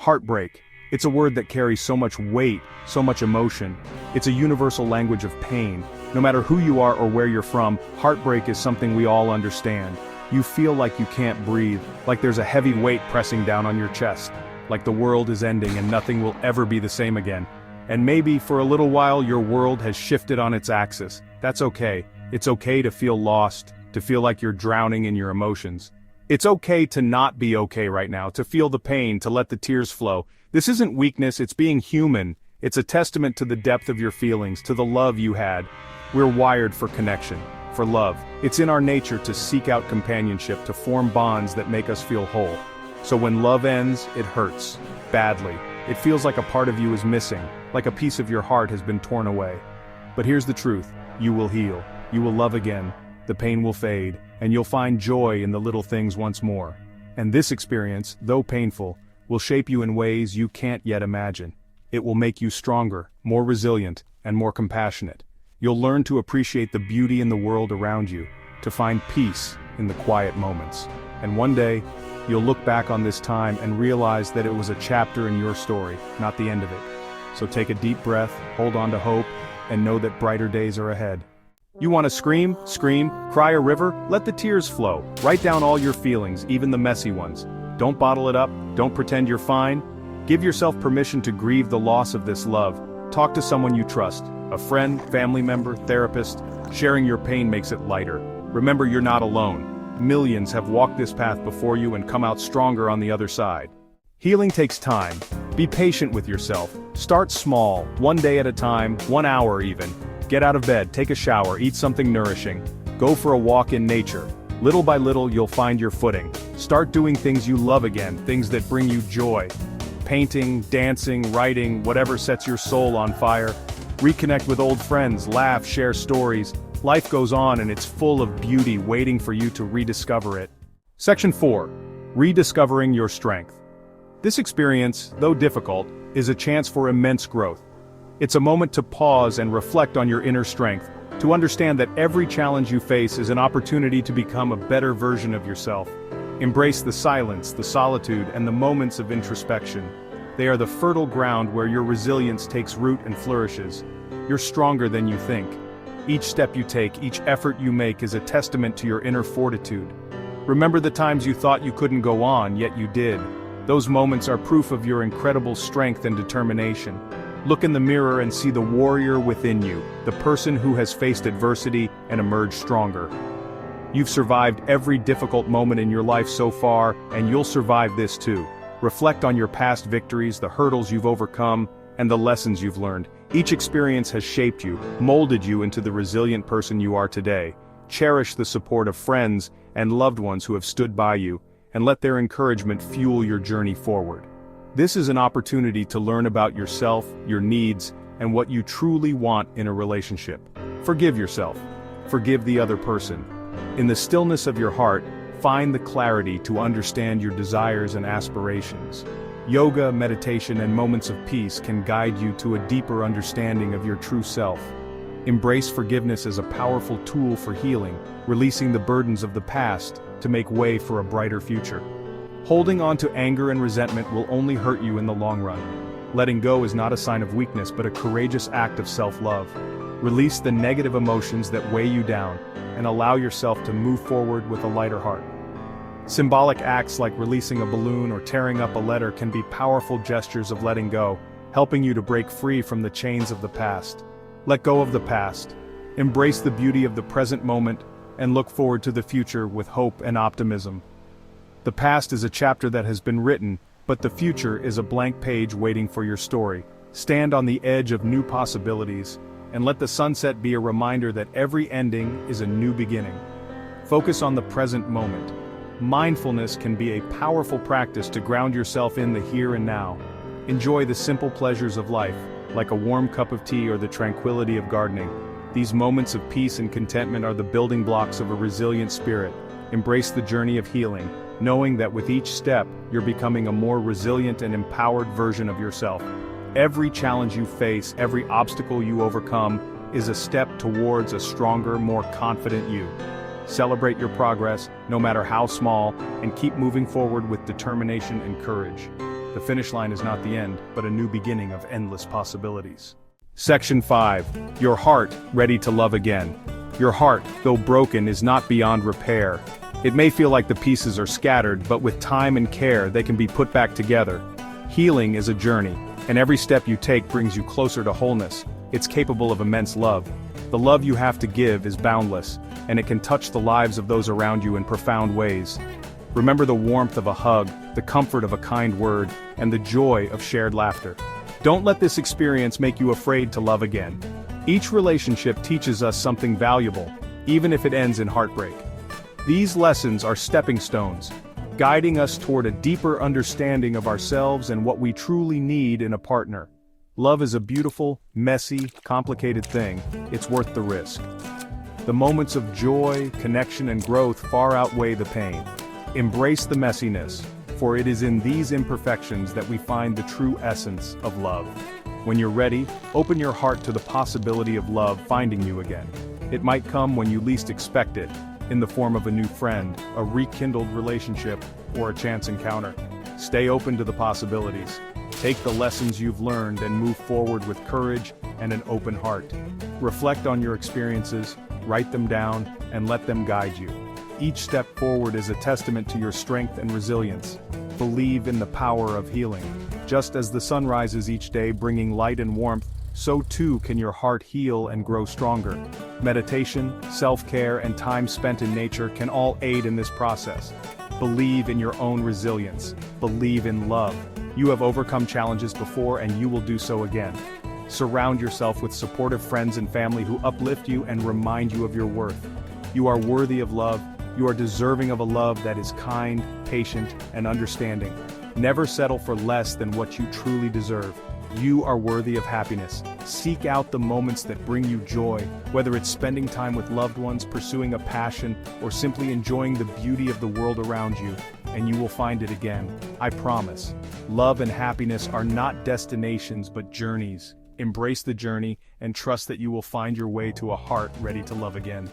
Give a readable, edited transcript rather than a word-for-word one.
Heartbreak. It's a word that carries so much weight, so much emotion. It's a universal language of pain. No matter who you are or where you're from, heartbreak is something we all understand. You feel like you can't breathe, like there's a heavy weight pressing down on your chest, like the world is ending and nothing will ever be the same again. And maybe, for a little while, your world has shifted on its axis. That's okay. It's okay to feel lost, to feel like you're drowning in your emotions. It's okay to not be okay right now, to feel the pain, to let the tears flow. This isn't weakness, it's being human. It's a testament to the depth of your feelings, to the love you had. We're wired for connection, for love. It's in our nature to seek out companionship, to form bonds that make us feel whole. So when love ends, it hurts. Badly. It feels like a part of you is missing, like a piece of your heart has been torn away. But here's the truth. You will heal. You will love again. The pain will fade, and you'll find joy in the little things once more. And this experience, though painful, will shape you in ways you can't yet imagine. It will make you stronger, more resilient, and more compassionate. You'll learn to appreciate the beauty in the world around you, to find peace in the quiet moments. And one day, you'll look back on this time and realize that it was a chapter in your story, not the end of it. So take a deep breath, hold on to hope, and know that brighter days are ahead. You want to scream, cry a river? Let the tears flow. Write down all your feelings, even the messy ones. Don't bottle it up, don't pretend you're fine. Give yourself permission to grieve the loss of this love. Talk to someone you trust, a friend, family member, therapist. Sharing your pain makes it lighter. Remember, you're not alone. Millions have walked this path before you and come out stronger on the other side. Healing takes time. Be patient with yourself. Start small, one day at a time, 1 hour even. Get out of bed, take a shower, eat something nourishing. Go for a walk in nature. Little by little, you'll find your footing. Start doing things you love again, things that bring you joy. Painting, dancing, writing, whatever sets your soul on fire. Reconnect with old friends, laugh, share stories. Life goes on and it's full of beauty waiting for you to rediscover it. Section 4. Rediscovering your strength. This experience, though difficult, is a chance for immense growth. It's a moment to pause and reflect on your inner strength, to understand that every challenge you face is an opportunity to become a better version of yourself. Embrace the silence, the solitude, and the moments of introspection. They are the fertile ground where your resilience takes root and flourishes. You're stronger than you think. Each step you take, each effort you make is a testament to your inner fortitude. Remember the times you thought you couldn't go on, yet you did. Those moments are proof of your incredible strength and determination. Look in the mirror and see the warrior within you, the person who has faced adversity and emerged stronger. You've survived every difficult moment in your life so far, and you'll survive this too. Reflect on your past victories, the hurdles you've overcome, and the lessons you've learned. Each experience has shaped you, molded you into the resilient person you are today. Cherish the support of friends and loved ones who have stood by you, and let their encouragement fuel your journey forward. This is an opportunity to learn about yourself, your needs, and what you truly want in a relationship. Forgive yourself. Forgive the other person. In the stillness of your heart, find the clarity to understand your desires and aspirations. Yoga, meditation, and moments of peace can guide you to a deeper understanding of your true self. Embrace forgiveness as a powerful tool for healing, releasing the burdens of the past to make way for a brighter future. Holding on to anger and resentment will only hurt you in the long run. Letting go is not a sign of weakness but a courageous act of self-love. Release the negative emotions that weigh you down, and allow yourself to move forward with a lighter heart. Symbolic acts like releasing a balloon or tearing up a letter can be powerful gestures of letting go, helping you to break free from the chains of the past. Let go of the past. Embrace the beauty of the present moment, and look forward to the future with hope and optimism. The past is a chapter that has been written, but the future is a blank page waiting for your story. Stand on the edge of new possibilities, and let the sunset be a reminder that every ending is a new beginning. Focus on the present moment. Mindfulness can be a powerful practice to ground yourself in the here and now. Enjoy the simple pleasures of life, like a warm cup of tea or the tranquility of gardening. These moments of peace and contentment are the building blocks of a resilient spirit. Embrace the journey of healing, knowing that with each step, you're becoming a more resilient and empowered version of yourself. Every challenge you face, every obstacle you overcome, is a step towards a stronger, more confident you. Celebrate your progress, no matter how small, and keep moving forward with determination and courage. The finish line is not the end, but a new beginning of endless possibilities. Section 5. Your heart, ready to love again. Your heart, though broken, is not beyond repair. It may feel like the pieces are scattered, but with time and care, they can be put back together. Healing is a journey, and every step you take brings you closer to wholeness. It's capable of immense love. The love you have to give is boundless, and it can touch the lives of those around you in profound ways. Remember the warmth of a hug, the comfort of a kind word, and the joy of shared laughter. Don't let this experience make you afraid to love again. Each relationship teaches us something valuable, even if it ends in heartbreak. These lessons are stepping stones, guiding us toward a deeper understanding of ourselves and what we truly need in a partner. Love is a beautiful, messy, complicated thing. It's worth the risk. The moments of joy, connection, and growth far outweigh the pain. Embrace the messiness, for it is in these imperfections that we find the true essence of love. When you're ready, open your heart to the possibility of love finding you again. It might come when you least expect it, in the form of a new friend, a rekindled relationship, or a chance encounter. Stay open to the possibilities. Take the lessons you've learned and move forward with courage and an open heart. Reflect on your experiences, write them down, and let them guide you. Each step forward is a testament to your strength and resilience. Believe in the power of healing. Just as the sun rises each day bringing light and warmth, so too can your heart heal and grow stronger. Meditation, self-care, and time spent in nature can all aid in this process. Believe in your own resilience. Believe in love. You have overcome challenges before and you will do so again. Surround yourself with supportive friends and family who uplift you and remind you of your worth. You are worthy of love. You are deserving of a love that is kind, patient, and understanding. Never settle for less than what you truly deserve. You are worthy of happiness. Seek out the moments that bring you joy, whether it's spending time with loved ones, pursuing a passion, or simply enjoying the beauty of the world around you, and you will find it again. I promise. Love and happiness are not destinations but journeys. Embrace the journey and trust that you will find your way to a heart ready to love again.